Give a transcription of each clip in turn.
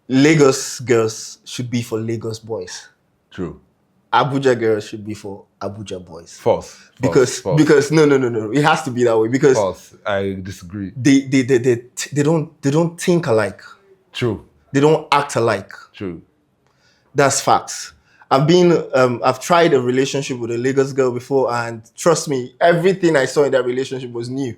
Lagos girls should be for Lagos boys. True. Abuja girls should be for Abuja boys. False. Because no. It has to be that way because false. I disagree. they don't think alike. True. They don't act alike. True. That's facts. I've tried a relationship with a Lagos girl before, and trust me, everything I saw in that relationship was new.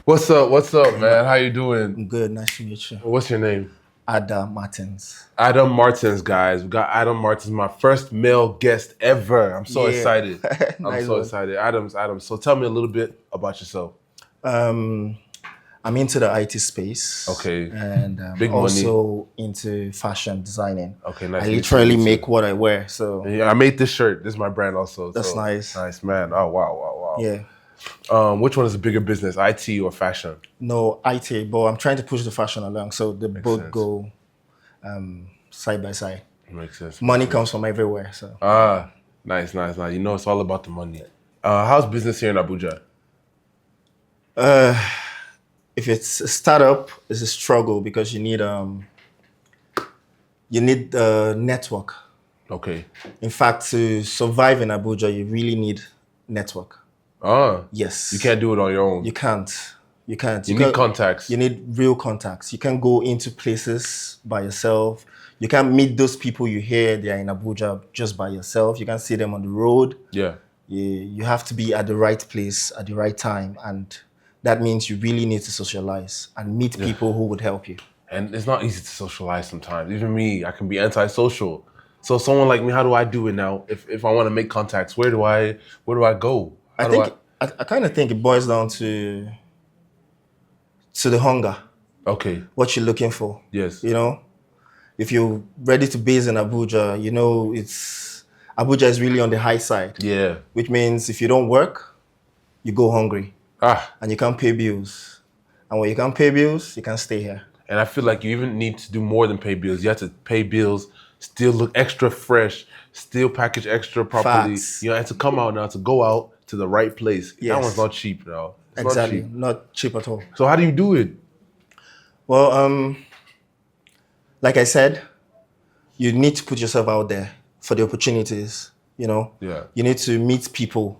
What's up, man? How you doing? I'm good. Nice to meet you. What's your name? Adam Martins. Adam Martins, guys. We got Adam Martins, my first male guest ever. I'm so excited. Nice I'm so one. excited. Adam. So tell me a little bit about yourself. I'm into the IT space. Okay. And Big also into fashion designing. Okay, nice. I literally make what I wear. So yeah, I made this shirt. This is my brand also. That's so, nice. Nice, man. Oh, wow. Yeah. Which one is a bigger business, IT or fashion? No, IT, but I'm trying to push the fashion along. So they both sense. go side by side. Makes sense. Money comes from everywhere. So Nice. You know, it's all about the money. How's business here in Abuja? If it's a startup, it's a struggle because you need a network. Okay. In fact, to survive in Abuja, you really need network. Yes. You can't do it on your own. You can't. You need contacts. You need real contacts. You can't go into places by yourself. You can't meet those people you hear they are in Abuja just by yourself. You can't see them on the road. Yeah. You have to be at the right place at the right time. And that means you really need to socialize and meet people who would help you. And it's not easy to socialize sometimes. Even me, I can be antisocial. So someone like me, how do I do it now? If I want to make contacts, where do I go? I kind of think it boils down to the hunger. Okay. What you're looking for. Yes. You know, if you're ready to base in Abuja, you know, Abuja is really on the high side. Yeah. Which means if you don't work, you go hungry. And you can't pay bills. And when you can't pay bills, you can't stay here. And I feel like you even need to do more than pay bills. You have to pay bills, still look extra fresh, still package extra properly. Facts. You know, and to come out now, to go out to the right place. Yes. That one's not cheap, though. Exactly. Not cheap at all. So how do you do it? Well, like I said, you need to put yourself out there for the opportunities, you know? Yeah. You need to meet people.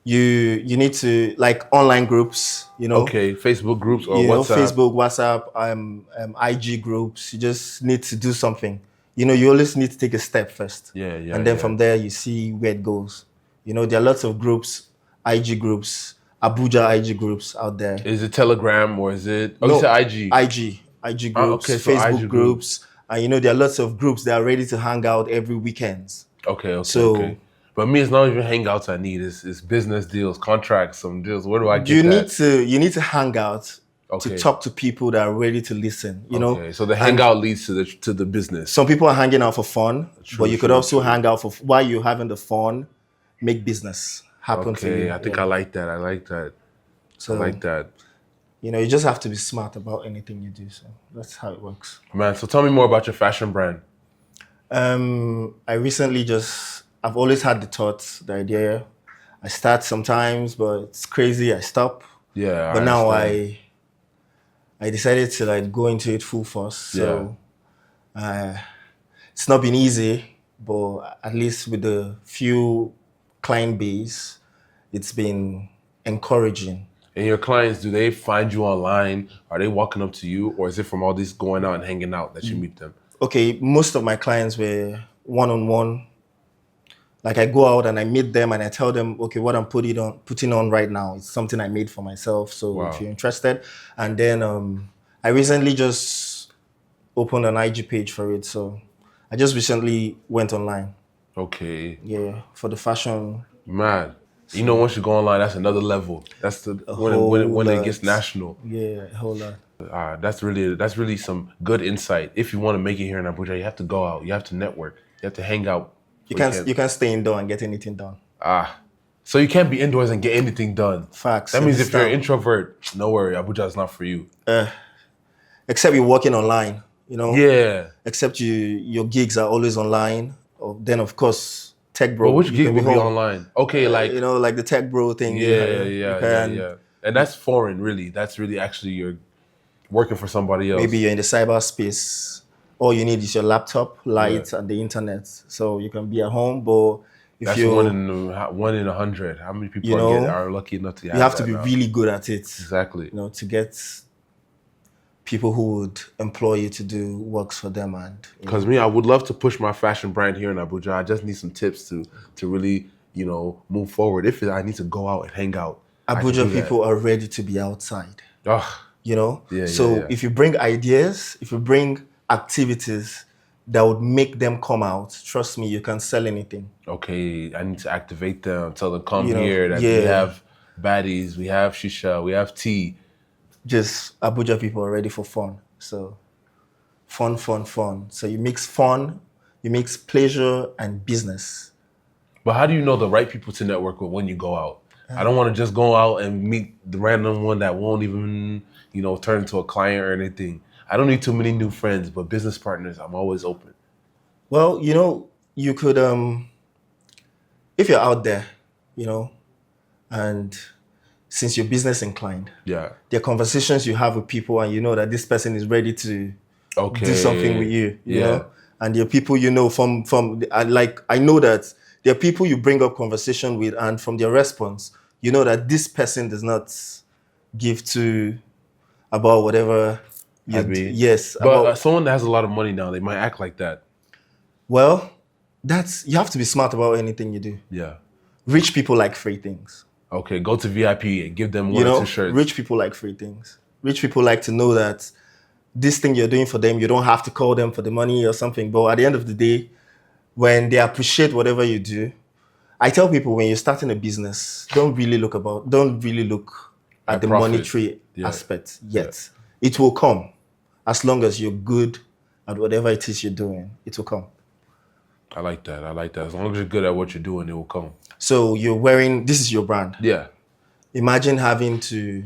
You need to, like, online groups, you know? Okay, Facebook groups or WhatsApp. WhatsApp. Facebook, WhatsApp, IG groups. You just need to do something. You know, you always need to take a step first. Yeah. And then from there, you see where it goes. You know, there are lots of groups, IG groups, Abuja IG groups out there. Is it Telegram or is it... Oh, No, you said IG. IG groups, okay, so Facebook IG groups. And, you know, there are lots of groups that are ready to hang out every weekends. Okay. So, But me, it's not even hangouts I need. It's business deals, contracts, some deals. Where do I get you that? You need to hang out to talk to people that are ready to listen. You know. Okay, so the hangout leads to the business. Some people are hanging out for fun, but you could also hang out while you're having the fun, make business happen for you. I think I like that. So, I like that. You know, you just have to be smart about anything you do. So that's how it works. Man, so tell me more about your fashion brand. I've always had the thoughts, the idea. I start sometimes, but it's crazy. I stop. Yeah. But now I decided to like go into it full force. So it's not been easy, but at least with the few client base, it's been encouraging. And your clients, do they find you online? Are they walking up to you, or is it from all this going out and hanging out that you meet them? Okay, most of my clients were one-on-one. Like I go out and I meet them and I tell them, okay, what I'm putting on right now is something I made for myself. So if you're interested, and then I recently just opened an IG page for it. So I just recently went online. Okay. Yeah, for the fashion. Man, you know, once you go online, that's another level. That's when it gets national. Yeah, a whole lot. That's really some good insight. If you want to make it here in Abuja, you have to go out. You have to network. You have to hang out. You can't stay indoor and get anything done. So you can't be indoors and get anything done. Facts. That means if you're an introvert, no worry, Abuja is not for you. Except you're working online, you know? Yeah. Except your gigs are always online. Then, of course, tech bro. But which You gig can be would be home. online? Okay, like You know, like the tech bro thing. You can. And that's foreign, really. That's really actually you're working for somebody else. Maybe you're in the cyberspace. All you need is your laptop, Yeah. light, and the internet. So you can be at home, but if That's you, 1 in 100. How many people you know, are lucky enough to you have to be really good at it. Exactly. You know, to get people who would employ you to do works for them. And because me, I would love to push my fashion brand here in Abuja. I just need some tips to really, move forward. If I need to go out and hang out, Abuja people are ready to be outside. Oh, you know? If you bring ideas, if you bring activities that would make them come out, trust me, you can sell anything. Okay, I need to activate them, tell them come here, that we have baddies, we have shisha, we have tea. Just Abuja people are ready for fun. So fun. So you mix fun, you mix pleasure and business. But how do you know the right people to network with when you go out? I don't want to just go out and meet the random one that won't even, turn into a client or anything. I don't need too many new friends, but business partners, I'm always open. Well, you could, if you're out there, and since you're business inclined, there are conversations you have with people and you know that this person is ready to do something with you, you know? And there are people from like, I know that there are people you bring up conversation with and from their response, you know that this person does not give to about whatever you yes. But someone that has a lot of money now, they might act like that. Well, you have to be smart about anything you do. Yeah. Rich people like free things. Okay, go to VIP and give them one or two shirts. Rich people like free things. Rich people like to know that this thing you're doing for them, you don't have to call them for the money or something. But at the end of the day, when they appreciate whatever you do, I tell people when you're starting a business, don't really look at the monetary aspect yet. Yeah. It will come as long as you're good at whatever it is you're doing. It will come. I like that. As long as you're good at what you're doing, it will come. So this is your brand. Yeah. Imagine having to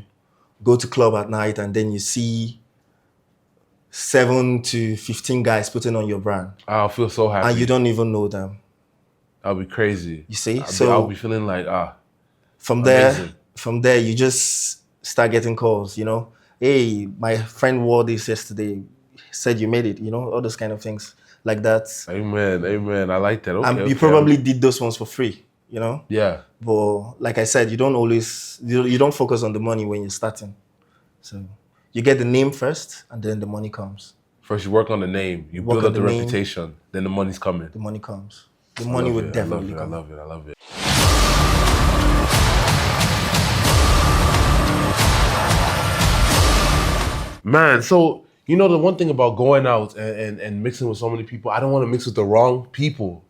go to club at night and then you see 7 to 15 guys putting on your brand. I'll feel so happy. And you don't even know them. I'll be crazy. You see? I'll be feeling like, From there, you just start getting calls, Hey, my friend wore this yesterday, said you made it, all those kind of things like that. Amen. I like that. Okay, you probably did those ones for free, Yeah. But like I said, you don't focus on the money when you're starting. So you get the name first and then the money comes. First you work on the name, you build up the reputation, then the money's coming. The money comes. The money would definitely come. I love it. Man, so the one thing about going out and mixing with so many people, I don't want to mix with the wrong people.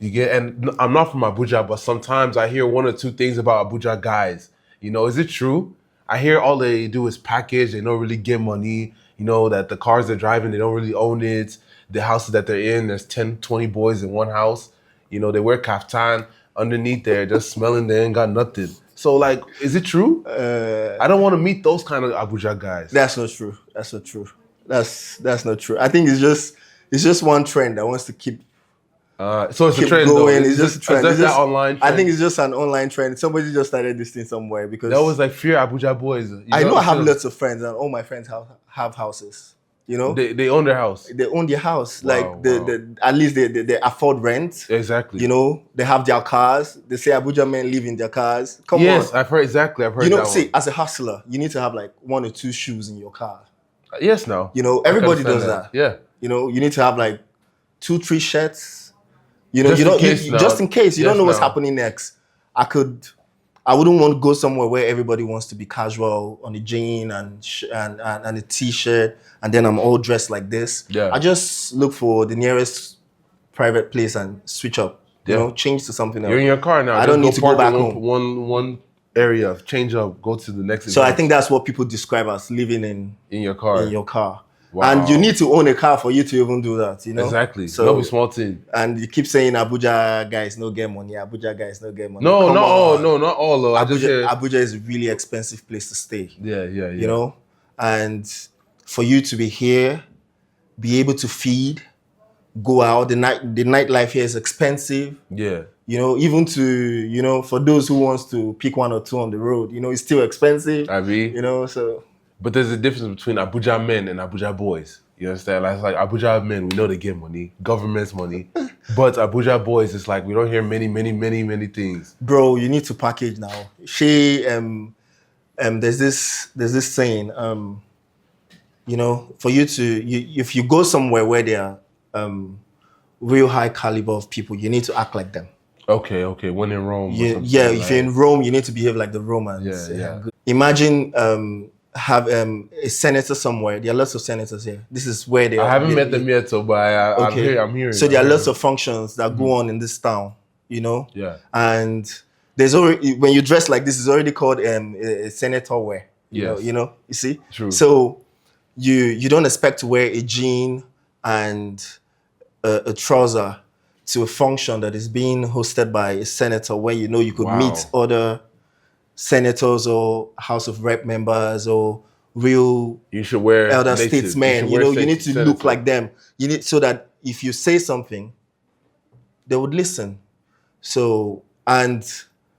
And I'm not from Abuja, but sometimes I hear one or two things about Abuja guys. Is it true? I hear all they do is package, they don't really get money, that the cars they're driving, they don't really own it. The houses that they're in, there's 10, 20 boys in one house. They wear kaftan underneath there, just smelling, they ain't got nothing. So, like, is it true? I don't want to meet those kind of Abuja guys. That's not true. That's not true. I think it's just one trend that wants to keep. So it's a trend going. Though. It's just a trend. It's just that online trend. I think it's just an online trend. Somebody just started this thing somewhere because that was like fear Abuja boys. I know I have lots of friends and all my friends have houses. They own their house. They own their house. Wow. At least they afford rent. Exactly. They have their cars. They say Abuja men live in their cars. Come on. Yes, I've heard that. See, as a hustler, you need to have like 1 or 2 shoes in your car. Yes, now. Everybody does that. Yeah. You need to have like 2, 3 shirts. Just in case you don't know what's happening next. I wouldn't want to go somewhere where everybody wants to be casual on a jean and a t-shirt, and then I'm all dressed like this. Yeah. I just look for the nearest private place and switch up. Change to something else. You're in your car now. I don't need to go back home. One area, change up, go to the next. So I think that's what people describe as living in your car. Wow. And you need to own a car for you to even do that, Exactly. So no be small thing. And you keep saying Abuja guys no get money. Abuja guys no get money. No, not all. Though. Abuja is a really expensive place to stay. Yeah. And for you to be here, be able to feed, go out. The nightlife here is expensive. Yeah. You know, even to, you know, for those who wants to pick one or two on the road, you know, it's still expensive. I mean, you know, so. But there's a difference between Abuja men and Abuja boys. You understand? Like Abuja men, we know they get money, government's money. But Abuja boys, it's like we don't hear many things. Bro, you need to package now. There's this saying, you know, for you to, if you go somewhere where there are real high caliber of people, you need to act like them. Okay. When in Rome. If you're in Rome, you need to behave like the Romans. Yeah. Imagine have a senator somewhere. There are lots of senators here. This is where they are. I haven't met them yet, so but I'm hearing. So there are lots of functions that go on in this town, you know? Yeah. And there's already, when you dress like this, it's already called a senator wear. You know, you see? True. So you don't expect to wear a jean and a trouser to a function that is being hosted by a senator, where you know you could meet other senators or House of Rep members or real you should wear elder statesmen. You know, you need to look like them. You need, so that if you say something, they would listen. So, and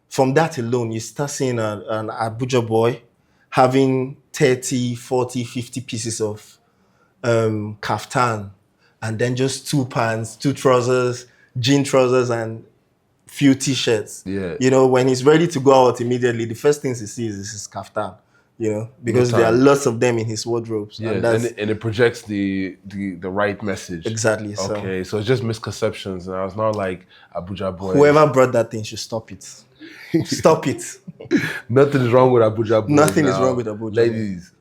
from that alone, you start seeing an Abuja boy having 30, 40, 50 pieces of kaftan, and then just 2 pants, 2 trousers, jean trousers, and few t-shirts. Yeah. You know, when he's ready to go out immediately, the first things he sees is his kaftan. You know, because there are lots of them in his wardrobes. Yeah, and it projects the right message. Exactly. Okay, so it's just misconceptions. Now it's not like Abuja boys. Whoever brought that thing should stop it. Stop it. Nothing is wrong with Abuja boys. Nothing is wrong with Abuja. Ladies.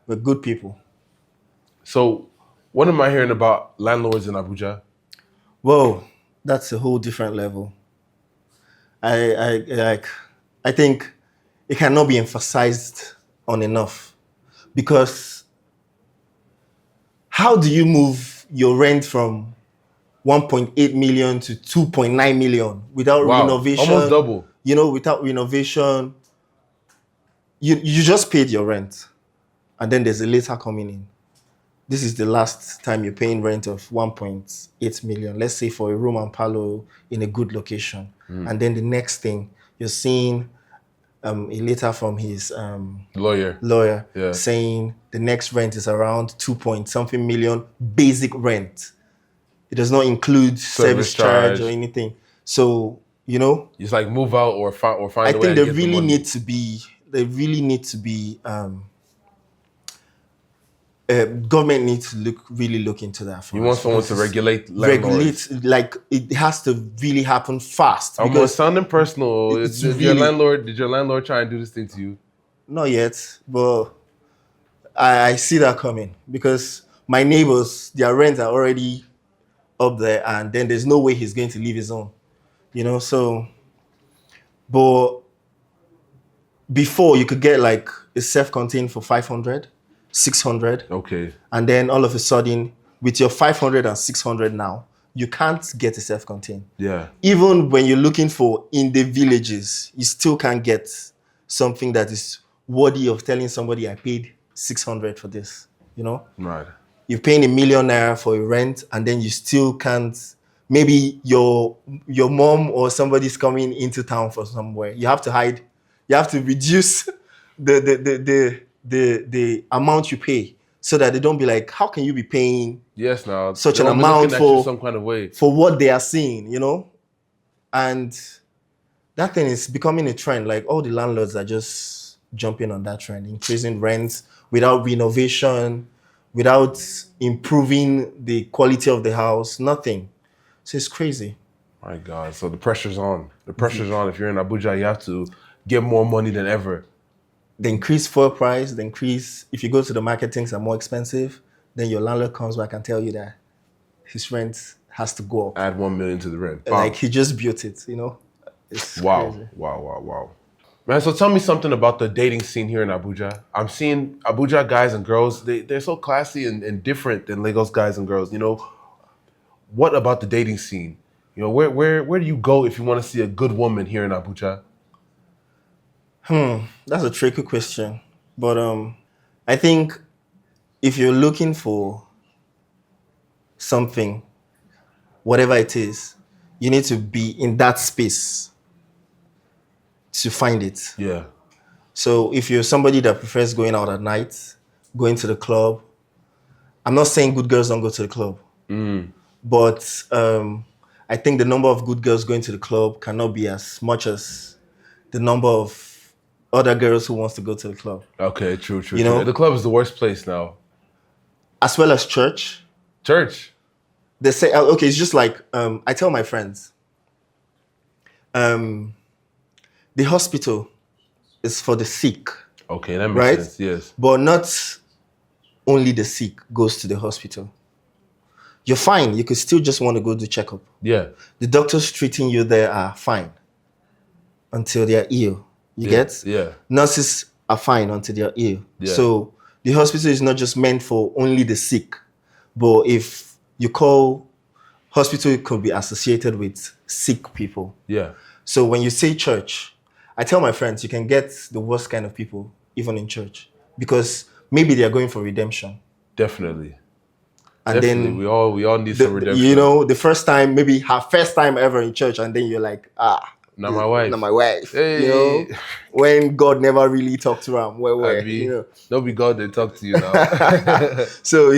We're good people. So, what am I hearing about landlords in Abuja? Whoa, that's a whole different level. I think it cannot be emphasized on enough, because how do you move your rent from 1.8 million to 2.9 million without renovation? Almost double. You know, without renovation, you just paid your rent, and then there's a letter coming in. This is the last time you're paying rent of 1.8 million, let's say for a room and parlour in a good location. And then the next thing, you're seeing a letter from his lawyer saying the next rent is around 2-point-something million basic rent. It does not include service charge or anything. So, you know, it's like move out or find a way. I think they really need to be government needs to really look into that. You want someone to regulate landlords? Like it has to really happen fast. I'm sounding personal. Did your landlord try and do this thing to you? Not yet, but I see that coming, because my neighbors, their rents are already up there, and then there's no way he's going to leave his own. You know, so, but before you could get like a self-contained for 500. 600. Okay. And then all of a sudden, with your 500 and 600 now, you can't get a self-contained. Yeah. Even when you're looking for in the villages, you still can't get something that is worthy of telling somebody I paid 600 for this, you know? Right. You're paying ₦1 million for a rent, and then you still can't, maybe your mom or somebody's coming into town for somewhere. You have to hide, you have to reduce the amount you pay, so that they don't be like, how can you be paying such an amount for some kind of way for what they are seeing, you know? And that thing is becoming a trend. Like all the landlords are just jumping on that trend, increasing rents without renovation, without improving the quality of the house, nothing. So it's crazy. My God. So the pressure's on. The pressure's on. If you're in Abuja, you have to get more money than ever. The increased fuel price, if you go to the market, things are more expensive, then your landlord comes back and tell you that his rent has to go up. Add 1 million to the rent. Like he just built it, you know? It's crazy. Wow. Man, so tell me something about the dating scene here in Abuja. I'm seeing Abuja guys and girls, they're so classy and different than Lagos guys and girls, you know? What about the dating scene? You know, where do you go if you want to see a good woman here in Abuja? That's a tricky question. But I think if you're looking for something, whatever it is, you need to be in that space to find it. Yeah. So if you're somebody that prefers going out at night, going to the club, I'm not saying good girls don't go to the club, but I think the number of good girls going to the club cannot be as much as the number of other girls who wants to go to the club. Okay, true. You know? The club is the worst place now. As well as church. Church. They say, okay, it's just like, I tell my friends, the hospital is for the sick. Okay, that makes right? sense, yes. But not only the sick goes to the hospital. You're fine. You could still just want to go do checkup. Yeah. The doctors treating you there are fine until they're ill. You get? Yeah. Nurses are fine until they're ill. Yeah. So the hospital is not just meant for only the sick. But if you call hospital, it could be associated with sick people. Yeah. So when you say church, I tell my friends, you can get the worst kind of people even in church because maybe they are going for redemption. Definitely. And Definitely. then we all need some redemption. You know, the first time, maybe her first time ever in church, and then you're like, not my wife. Not my wife. Hey. You know, when God never really talked to her. You know. Don't be God, they talk to you now. So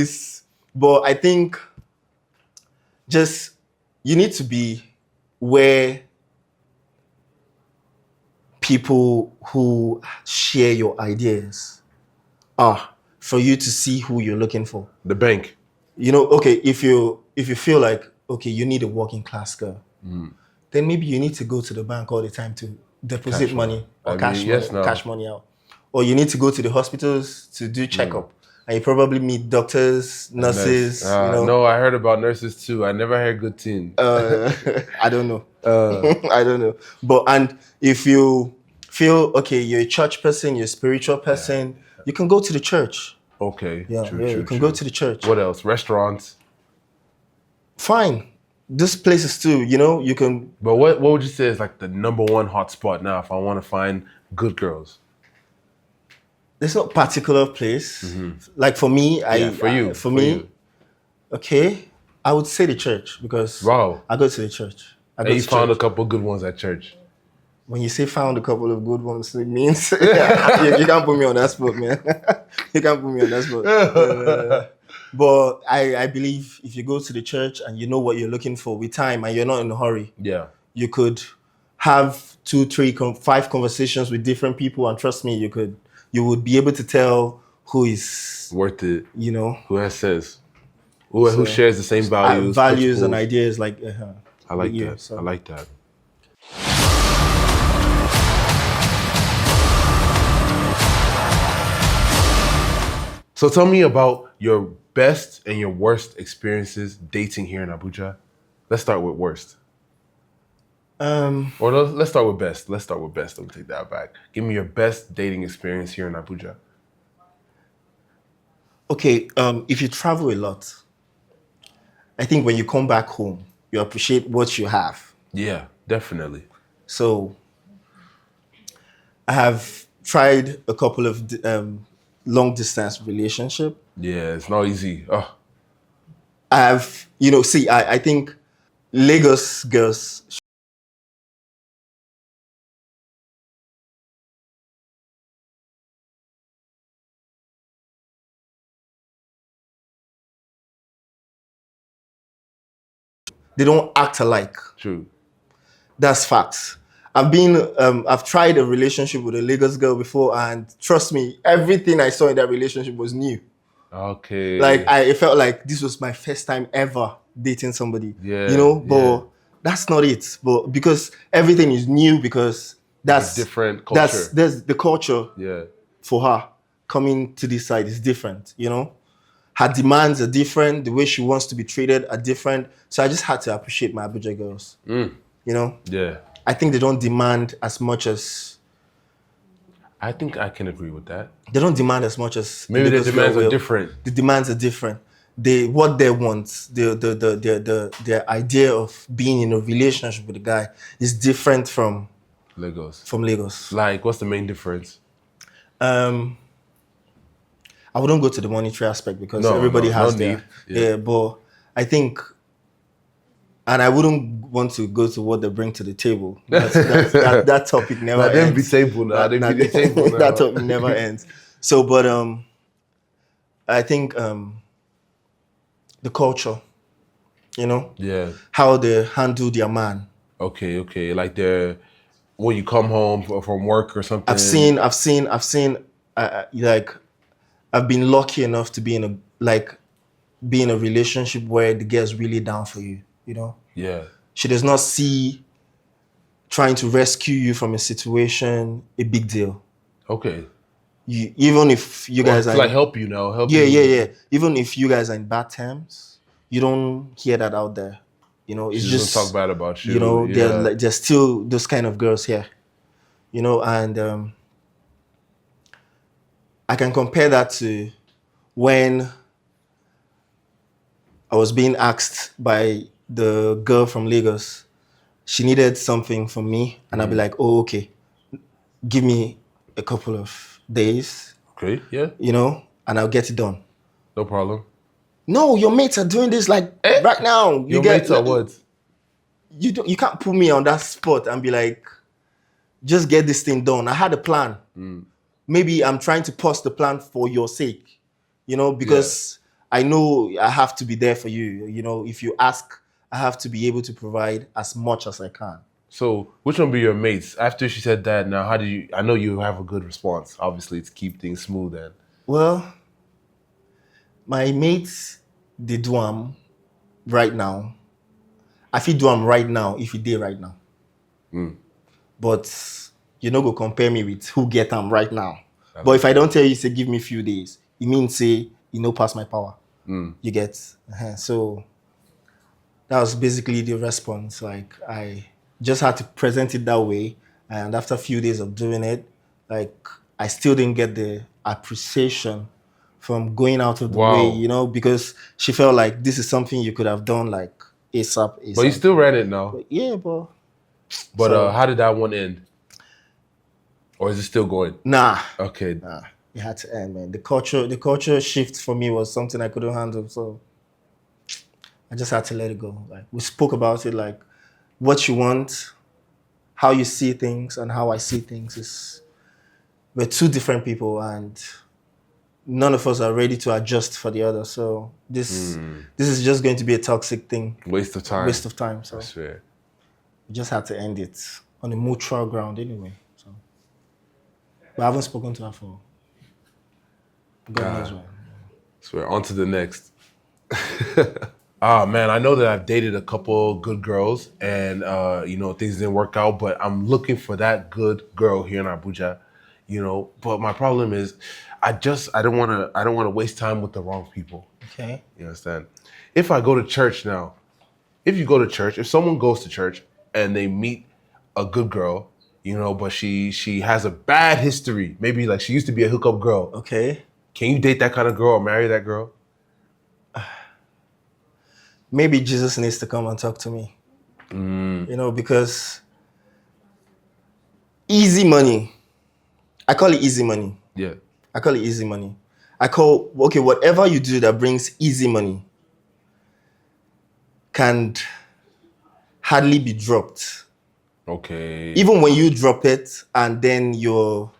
but I think just you need to be where people who share your ideas are for you to see who you're looking for. The bank. You know, okay, if you feel like, okay, you need a working class girl, then maybe you need to go to the bank all the time to deposit money or cash money out. Or you need to go to the hospitals to do checkup. And you probably meet doctors, nurses. You know. No, I heard about nurses too. I never heard good things. I don't know. I don't know. But and if you feel okay, you're a church person, you're a spiritual person, you can go to the church. Okay. Yeah, you can go to the church. What else? Restaurants. Fine. This places too, you know, you can. But what would you say is like the number one hot spot now if I want to find good girls? There's no particular place. Like for me, for me, okay, I would say the church because I go to the church. You found a couple good ones at church. When you say found a couple of good ones, it means you can't put me on that spot, man. You can't put me on that spot. But I believe if you go to the church and you know what you're looking for with time and you're not in a hurry, you could have 2, 3, 5 conversations with different people, and trust me, you would be able to tell who is worth it. You know, who has sense, who shares the same values, and ideas. Like I like that. So. I like that. So tell me about your best and your worst experiences dating here in Abuja. Let's start with worst. Or let's start with best. Let's start with best. Let me take that back. Give me your best dating experience here in Abuja. Okay, if you travel a lot, I think when you come back home, you appreciate what you have. Yeah, definitely. So I have tried a couple of long distance relationship. Yeah, it's not easy. Oh. I have, I think Lagos girls they don't act alike. True. That's facts. I've tried a relationship with a Lagos girl before, and trust me, everything I saw in that relationship was new. Okay. Like it felt like this was my first time ever dating somebody. Yeah. But that's not it. But because everything is new, because that's a different culture. There's the culture. Yeah. For her coming to this side is different. Her demands are different. The way she wants to be treated are different. So I just had to appreciate my Abuja girls. Yeah. I think they don't demand as much as... I think I can agree with that. They don't demand as much as... Maybe the demands are different. The demands are different. What they want, their idea of being in a relationship with a guy is different from Lagos. Like, what's the main difference? I wouldn't go to the monetary aspect because everybody has their... Yeah, but I think And I wouldn't want to go to what they bring to the table. That topic never Now them be ends. table now. They be the table now. That topic never ends. So, but I think the culture, Yeah. how they handle their man. Okay. Like when you come home from work or something. I've seen. Like I've been lucky enough to be be in a relationship where the girl's really down for you. Yeah. She does not see trying to rescue you from a situation a big deal. Okay. Even if you guys to are like help you now, yeah. Even if you guys are in bad terms, you don't hear that out there. It's She doesn't talk just bad about you. Yeah. there's still those kind of girls here. And I can compare that to when I was being asked by the girl from Lagos. She needed something from me, and I'll be like, oh, okay, give me a couple of days, Okay. Yeah. and I'll get it done. No problem. No, your mates are doing this like right now. Your mates are what? You can't put me on that spot and be like, just get this thing done. I had a plan. Maybe I'm trying to pause the plan for your sake, because I know I have to be there for you. If you ask, I have to be able to provide as much as I can. So which one be your mates? After she said that, now how do you? I know you have a good response, obviously, to keep things smooth. And Well, my mates, they do them right now. I feel do them right now if you did right now. But you no go compare me with who get them right now. But if I don't tell you, say give me a few days, it means say pass my power. You get. So that was basically the response. Like I just had to present it that way, and after a few days of doing it, like I still didn't get the appreciation from going out of the way, because she felt like this is something you could have done like ASAP. But you still ran it now. Yeah, but how did that one end? Or is it still going? Nah. Okay. Nah. It had to end, man. The culture shift for me was something I couldn't handle, so I just had to let it go. Like we spoke about it, like what you want, how you see things, and how I see things we're two different people, and none of us are ready to adjust for the other. So this is just going to be a toxic thing. Waste of time. Waste of time. So that's fair. We just had to end it on a mutual ground anyway. So, but I haven't spoken to her for God knows when. So we're on to the next. Man, I know that I've dated a couple good girls, and things didn't work out. But I'm looking for that good girl here in Abuja. But my problem is, I don't want to waste time with the wrong people. Okay. You understand? If I go to church now, if someone goes to church and they meet a good girl, but she has a bad history, maybe like she used to be a hookup girl. Okay. Can you date that kind of girl or marry that girl? Maybe Jesus needs to come and talk to me. Because easy money, I call it easy money. Yeah. I call it easy money. Whatever you do that brings easy money can hardly be dropped. Okay. Even when you drop it and then you're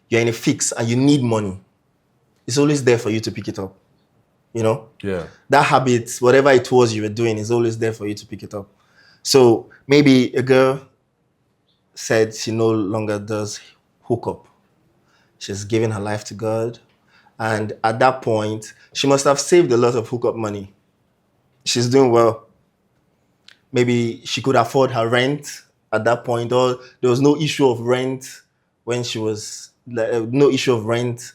in a fix and you need money, it's always there for you to pick it up. Yeah. That habit, whatever it was you were doing, is always there for you to pick it up. So maybe a girl said she no longer does hookup. She's given her life to God. And at that point, she must have saved a lot of hookup money. She's doing well. Maybe she could afford her rent at that point, or there was no issue of rent when she was, no issue of rent.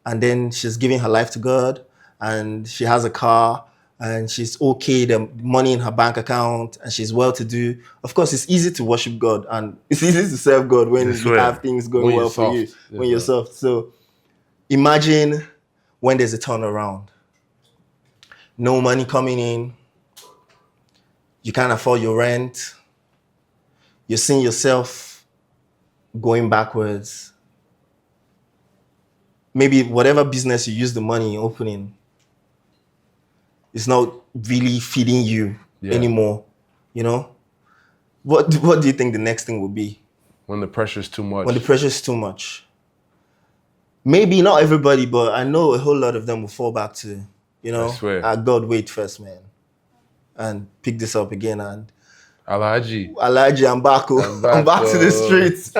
And then she's giving her life to God, and she has a car, and she's okay, the money in her bank account, and she's well-to-do. Of course, it's easy to worship God, and it's easy to serve God when you have things going well for you, when you're soft. So imagine when there's a turnaround. No money coming in. You can't afford your rent. You're seeing yourself going backwards. Maybe whatever business you use the money in opening, it's not really feeding you anymore, you know? What do you think the next thing will be? When the pressure is too much. When the pressure is too much. Maybe not everybody, but I know a whole lot of them will fall back to, I swear. God, wait first, man. And pick this up again. And Alhaji, I'm back. I'm back to the streets.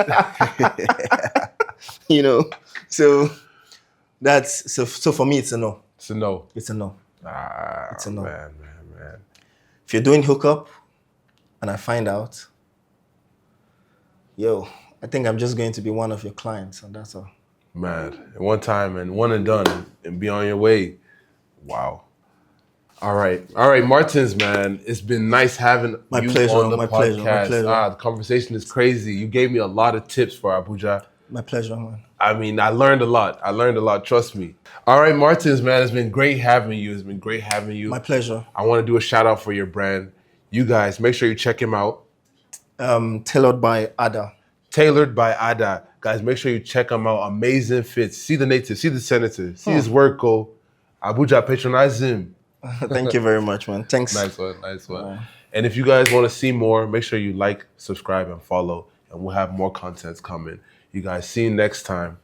So so for me, it's a no. It's a no. It's a no. It's a no. Man. If you're doing hookup and I find out, I think I'm just going to be one of your clients, and that's all. Man, one time and one and done and be on your way. Wow. All right, Martins, man. It's been nice having you on the podcast. My pleasure. The conversation is crazy. You gave me a lot of tips for Abuja. My pleasure, man. I mean, I learned a lot. Trust me. All right, Martins, man. It's been great having you. My pleasure. I want to do a shout out for your brand. You guys, make sure you check him out. Tailored by Ada. Guys, make sure you check him out. Amazing fits. See the native, see the senator, see his work go. Abuja, patronize him. Thank you very much, man. Thanks. Nice one. And if you guys want to see more, make sure you like, subscribe, and follow. And we'll have more contents coming. You guys, see you next time.